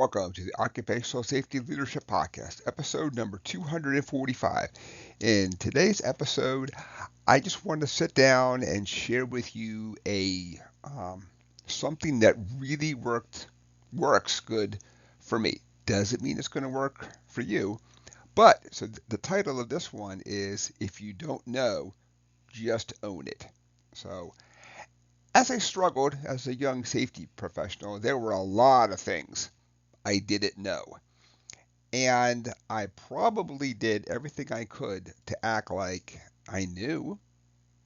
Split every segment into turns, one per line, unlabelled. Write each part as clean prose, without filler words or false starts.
Welcome to the Occupational Safety Leadership Podcast, episode number 245. In today's episode, I just want to sit down and share with you a something that really works good for me. Doesn't mean it's going to work for you, but so the title of this one is "If You Don't Know, Just Own It." So as I struggled as a young safety professional, there were a lot of things I didn't know. And I probably did everything I could to act like I knew.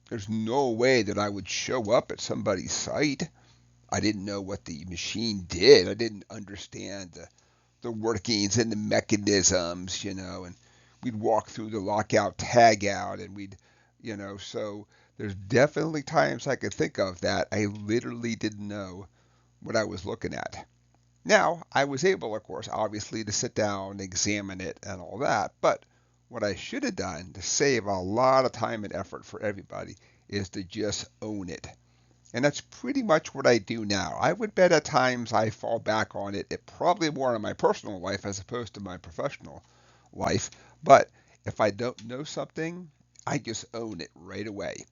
There's no way that I would show up at somebody's site. I didn't know what the machine did. I didn't understand the workings and the mechanisms, and we'd walk through the lockout tagout and so there's definitely times I could think of that I literally didn't know what I was looking at. Now, I was able, of course, obviously, to sit down, examine it, and all that, but what I should have done to save a lot of time and effort for everybody is to just own it. And that's pretty much what I do now. I would bet at times I fall back on it probably more in my personal life as opposed to my professional life, but if I don't know something, I just own it right away.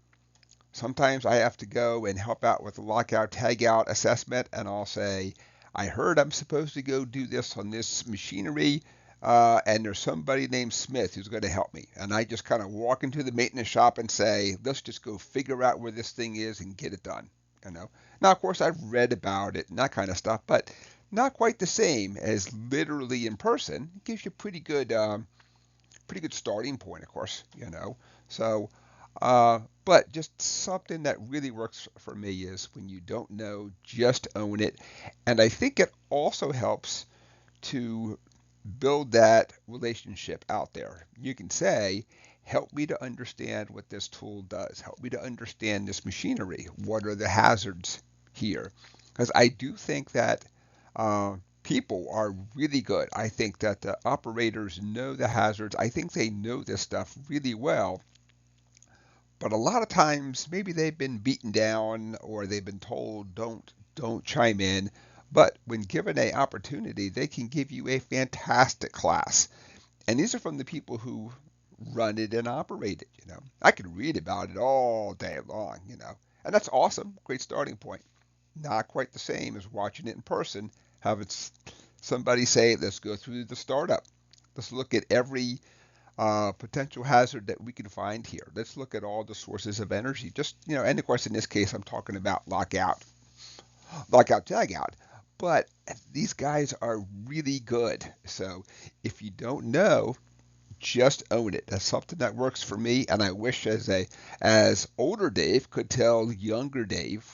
Sometimes I have to go and help out with the lockout tagout assessment, and I'll say, I heard I'm supposed to go do this on this machinery, and there's somebody named Smith who's going to help me. And I just kind of walk into the maintenance shop and say, let's just go figure out where this thing is and get it done. Now, of course, I've read about it and that kind of stuff, but not quite the same as literally in person. It gives you a pretty good starting point, of course. So, but just something that really works for me is when you don't know, just own it. And I think it also helps to build that relationship out there. You can say, help me to understand what this tool does. Help me to understand this machinery. What are the hazards here? Because I do think that people are really good. I think that the operators know the hazards. I think they know this stuff really well. But a lot of times, maybe they've been beaten down or they've been told don't chime in. But when given an opportunity, they can give you a fantastic class. And these are from the people who run it and operate it. I could read about it all day long. And that's awesome. Great starting point. Not quite the same as watching it in person, having somebody say, let's go through the startup. Let's look at every potential hazard that we can find here. Let's look at all the sources of energy. And of course, in this case, I'm talking about lockout, tagout. But these guys are really good. So if you don't know, just own it. That's something that works for me. And I wish as older Dave could tell younger Dave,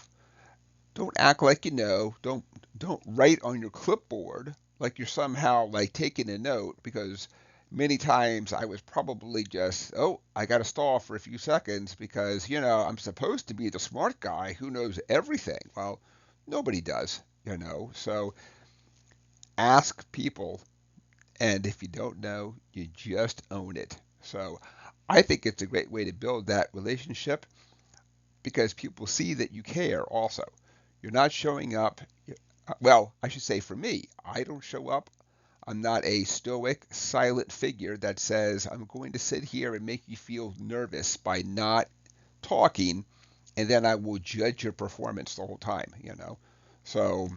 don't act like you know. Don't write on your clipboard like you're somehow like taking a note, because many times I was probably just, I got to stall for a few seconds because, I'm supposed to be the smart guy who knows everything. Well, nobody does. So ask people, and if you don't know, you just own it. So I think it's a great way to build that relationship because people see that you care also. You're not showing up. Well, I should say for me, I don't show up. I'm not a stoic, silent figure that says, I'm going to sit here and make you feel nervous by not talking, and then I will judge your performance the whole time. So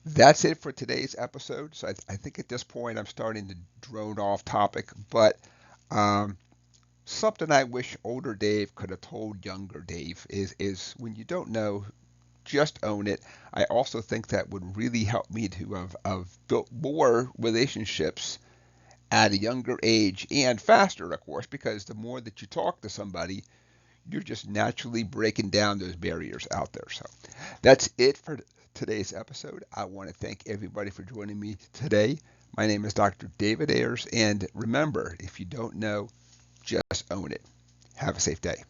that's it for today's episode. So I think at this point I'm starting to drone off topic, but something I wish older Dave could have told younger Dave is when you don't know, just own it. I also think that would really help me to have built more relationships at a younger age and faster, of course, because the more that you talk to somebody, you're just naturally breaking down those barriers out there. So that's it for today's episode. I want to thank everybody for joining me today. My name is Dr. David Ayers, and remember, if you don't know, just own it. Have a safe day.